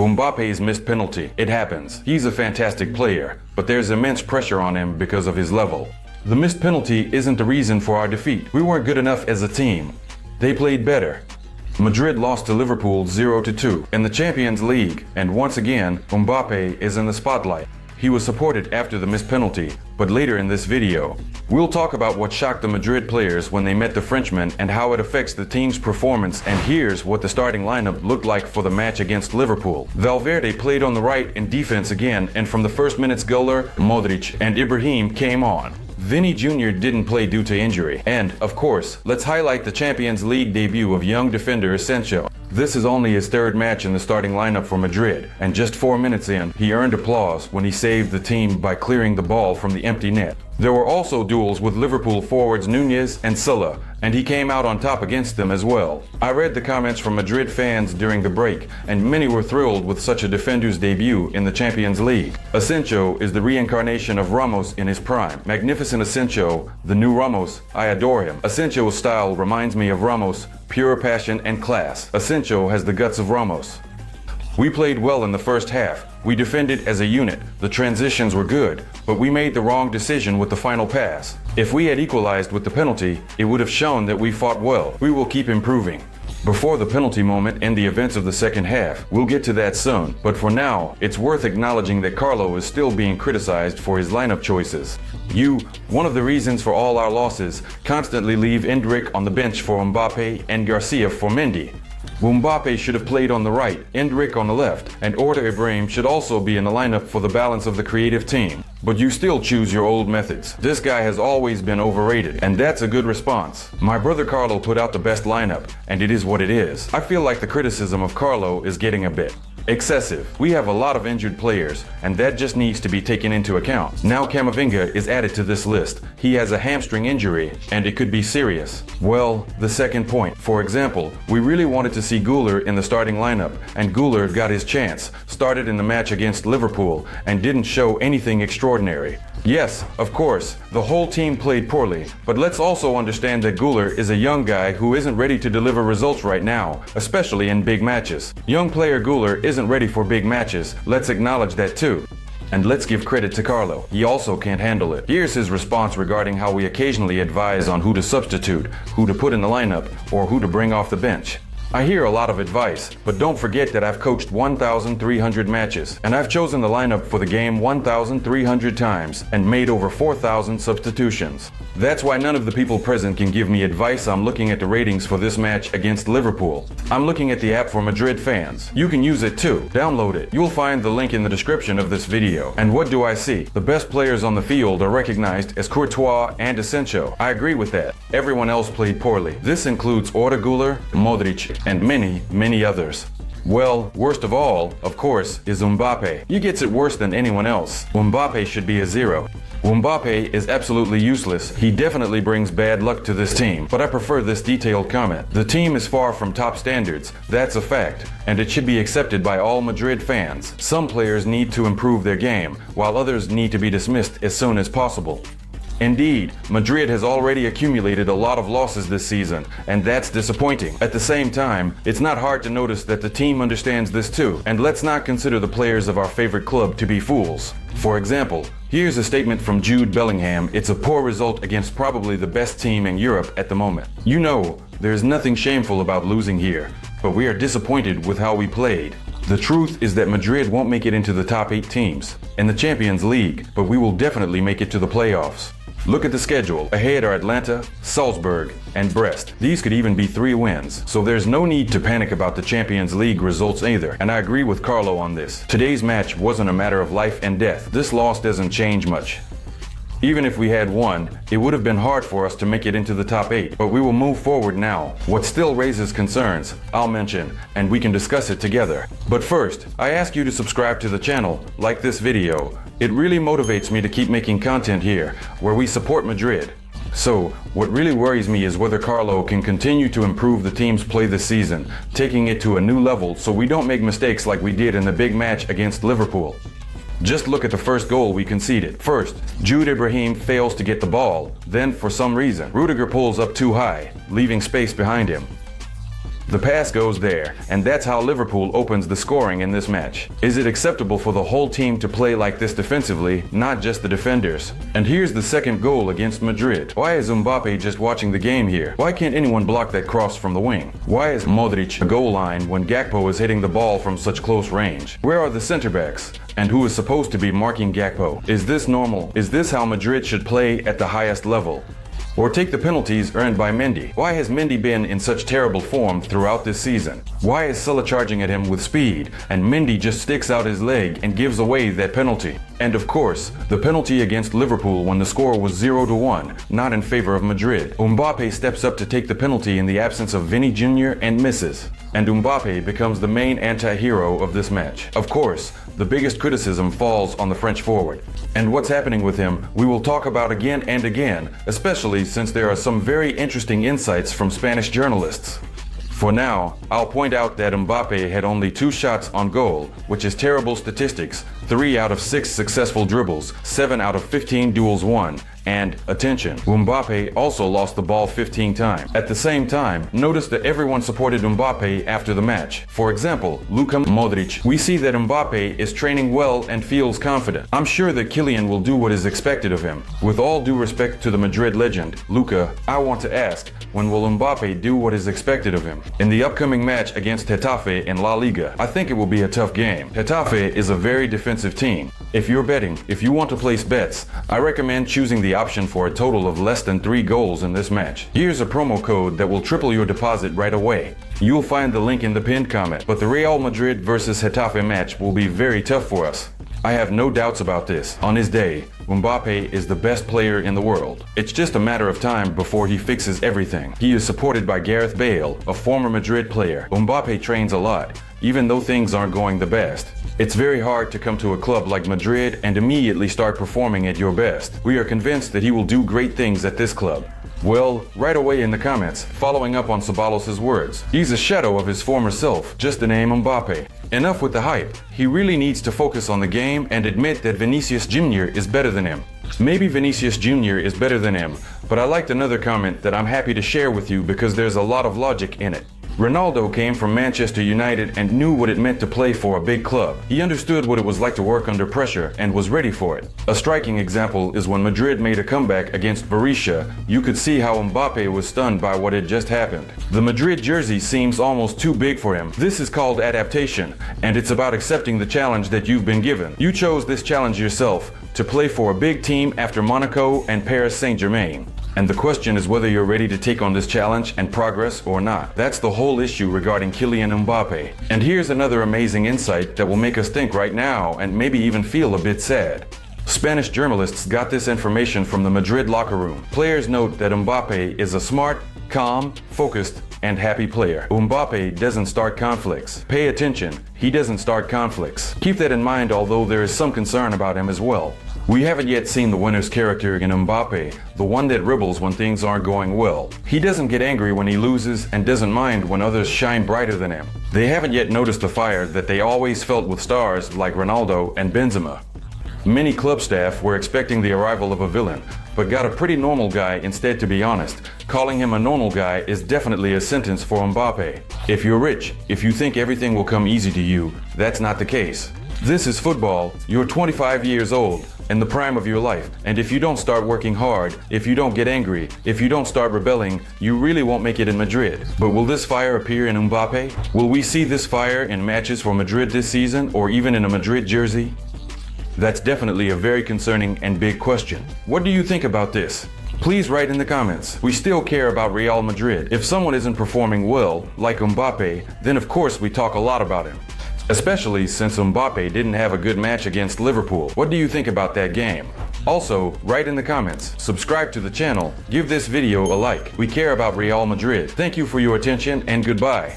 Mbappe's missed penalty. It happens. He's a fantastic player, but there's immense pressure on him because of his level. The missed penalty isn't the reason for our defeat. We weren't good enough as a team. They played better. Madrid lost to Liverpool 0-2 in the Champions League, and once again, Mbappe is in the spotlight. He was supported after the missed penalty, but later in this video, we'll talk about what shocked the Madrid players when they met the Frenchman and how it affects the team's performance, and here's what the starting lineup looked like for the match against Liverpool. Valverde played on the right in defense again, and from the first minutes Guller, Modric, and Ibrahim came on. Vinny Jr. didn't play due to injury. And, of course, let's highlight the Champions League debut of young defender Asencio. This is only his third match in the starting lineup for Madrid, and just 4 minutes in, he earned applause when he saved the team by clearing the ball from the empty net. There were also duels with Liverpool forwards Nunez and Silla, and he came out on top against them as well. I read the comments from Madrid fans during the break, and many were thrilled with such a defender's debut in the Champions League. Asencio is the reincarnation of Ramos in his prime. Magnificent Asencio, the new Ramos, I adore him. Asencio's style reminds me of Ramos, pure passion and class. Asencio has the guts of Ramos. We played well in the first half. We defended as a unit. The transitions were good, but we made the wrong decision with the final pass. If we had equalized with the penalty, it would have shown that we fought well. We will keep improving. Before the penalty moment and the events of the second half, we'll get to that soon. But for now, it's worth acknowledging that Carlo is still being criticized for his lineup choices. One of the reasons for all our losses, constantly leave Endrick on the bench for Mbappe and Garcia for Mendy. Mbappe should have played on the right, Endrick on the left, and Orta Ibrahim should also be in the lineup for the balance of the creative team. But you still choose your old methods. This guy has always been overrated, and that's a good response. My brother Carlo put out the best lineup, and it is what it is. I feel like the criticism of Carlo is getting a bit excessive. We have a lot of injured players, and that just needs to be taken into account. Now Camavinga is added to this list. He has a hamstring injury, and it could be serious. Well, the second point. For example, we really wanted to see Guller in the starting lineup, and Guller got his chance, started in the match against Liverpool, and didn't show anything extraordinary. Yes, of course, the whole team played poorly, but let's also understand that Guller is a young guy who isn't ready to deliver results right now, especially in big matches. Young player Guller isn't ready for big matches, let's acknowledge that too. And let's give credit to Carlo. He also can't handle it. Here's his response regarding how we occasionally advise on who to substitute, who to put in the lineup, or who to bring off the bench. I hear a lot of advice, but don't forget that I've coached 1,300 matches, and I've chosen the lineup for the game 1,300 times and made over 4,000 substitutions. That's why none of the people present can give me advice. I'm looking at the ratings for this match against Liverpool. I'm looking at the app for Madrid fans. You can use it too. Download it. You'll find the link in the description of this video. And what do I see? The best players on the field are recognized as Courtois and Asencio. I agree with that. Everyone else played poorly. This includes Orta Guller, Modric, and many others. Well, worst of all, of course, is Mbappe. He gets it worse than anyone else. Mbappe should be a 0. Mbappe is absolutely useless. He definitely brings bad luck to this team, but I prefer this detailed comment. The team is far from top standards, that's a fact, and it should be accepted by all Madrid fans. Some players need to improve their game, while others need to be dismissed as soon as possible. Indeed, Madrid has already accumulated a lot of losses this season, and that's disappointing. At the same time, it's not hard to notice that the team understands this too, and let's not consider the players of our favorite club to be fools. For example, here's a statement from Jude Bellingham. It's a poor result against probably the best team in Europe at the moment. You know, there's nothing shameful about losing here, but we are disappointed with how we played. The truth is that Madrid won't make it into the top 8 teams in the Champions League, but we will definitely make it to the playoffs. Look at the schedule. Ahead are Atlanta, Salzburg, and Brest. These could even be 3 wins, so there's no need to panic about the Champions League results either, and I agree with Carlo on this. Today's match wasn't a matter of life and death. This loss doesn't change much. Even if we had won, it would have been hard for us to make it into the top 8, but we will move forward now. What still raises concerns, I'll mention, and we can discuss it together. But first, I ask you to subscribe to the channel, like this video. It really motivates me to keep making content here, where we support Madrid. So, what really worries me is whether Carlo can continue to improve the team's play this season, taking it to a new level so we don't make mistakes like we did in the big match against Liverpool. Just look at the first goal we conceded. First, Jude Ibrahim fails to get the ball. Then, for some reason, Rudiger pulls up too high, leaving space behind him. The pass goes there, and that's how Liverpool opens the scoring in this match. Is it acceptable for the whole team to play like this defensively, not just the defenders? And here's the second goal against Madrid. Why is Mbappe just watching the game here? Why can't anyone block that cross from the wing? Why is Modric a goal line when Gakpo is hitting the ball from such close range? Where are the center backs? And who is supposed to be marking Gakpo? Is this normal? Is this how Madrid should play at the highest level? Or take the penalties earned by Mendy. Why has Mendy been in such terrible form throughout this season? Why is Salah charging at him with speed, and Mendy just sticks out his leg and gives away that penalty? And of course, the penalty against Liverpool when the score was 0-1, not in favor of Madrid. Mbappe steps up to take the penalty in the absence of Vinny Jr. and misses. And Mbappe becomes the main anti-hero of this match. Of course, the biggest criticism falls on the French forward. And what's happening with him, we will talk about again and again, especially since there are some very interesting insights from Spanish journalists. For now, I'll point out that Mbappe had only 2 shots on goal, which is terrible statistics, 3 out of 6 successful dribbles, 7 out of 15 duels won, and, attention, Mbappe also lost the ball 15 times. At the same time, notice that everyone supported Mbappe after the match. For example, Luka Modric. We see that Mbappe is training well and feels confident. I'm sure that Kylian will do what is expected of him. With all due respect to the Madrid legend, Luka, I want to ask, when will Mbappe do what is expected of him? In the upcoming match against Getafe in La Liga, I think it will be a tough game. Getafe is a very defensive team. If you're betting, if you want to place bets, I recommend choosing the option for a total of less than 3 goals in this match. Here's a promo code that will triple your deposit right away. You'll find the link in the pinned comment, but the Real Madrid versus Getafe match will be very tough for us. I have no doubts about this. On his day, Mbappe is the best player in the world. It's just a matter of time before he fixes everything. He is supported by Gareth Bale, a former Madrid player. Mbappe trains a lot, even though things aren't going the best. It's very hard to come to a club like Madrid and immediately start performing at your best. We are convinced that he will do great things at this club. Well, right away in the comments, following up on Ceballos' words. He's a shadow of his former self, just the name Mbappe. Enough with the hype. He really needs to focus on the game and admit that Vinicius Jr. is better than him. Maybe Vinicius Jr. is better than him, but I liked another comment that I'm happy to share with you because there's a lot of logic in it. Ronaldo came from Manchester United and knew what it meant to play for a big club. He understood what it was like to work under pressure and was ready for it. A striking example is when Madrid made a comeback against Borussia. You could see how Mbappe was stunned by what had just happened. The Madrid jersey seems almost too big for him. This is called adaptation, and it's about accepting the challenge that you've been given. You chose this challenge yourself to play for a big team after Monaco and Paris Saint-Germain. And the question is whether you're ready to take on this challenge and progress or not. That's the whole issue regarding Kylian Mbappe. And here's another amazing insight that will make us think right now and maybe even feel a bit sad. Spanish journalists got this information from the Madrid locker room. Players note that Mbappe is a smart, calm, focused, and happy player. Mbappe doesn't start conflicts. Pay attention, he doesn't start conflicts. Keep that in mind, although there is some concern about him as well. We haven't yet seen the winner's character in Mbappe, the one that rebels when things aren't going well. He doesn't get angry when he loses and doesn't mind when others shine brighter than him. They haven't yet noticed the fire that they always felt with stars like Ronaldo and Benzema. Many club staff were expecting the arrival of a villain, but got a pretty normal guy instead, to be honest. Calling him a normal guy is definitely a sentence for Mbappe. If you're rich, if you think everything will come easy to you, that's not the case. This is football. You're 25 years old, in the prime of your life, and if you don't start working hard, if you don't get angry, if you don't start rebelling, you really won't make it in Madrid. But will this fire appear in Mbappe? Will we see this fire in matches for Madrid this season, or even in a Madrid jersey? That's definitely a very concerning and big question. What do you think about this? Please write in the comments. We still care about Real Madrid. If someone isn't performing well, like Mbappe, then of course we talk a lot about him. Especially since Mbappe didn't have a good match against Liverpool. What do you think about that game? Also, write in the comments, subscribe to the channel, give this video a like. We care about Real Madrid. Thank you for your attention and goodbye.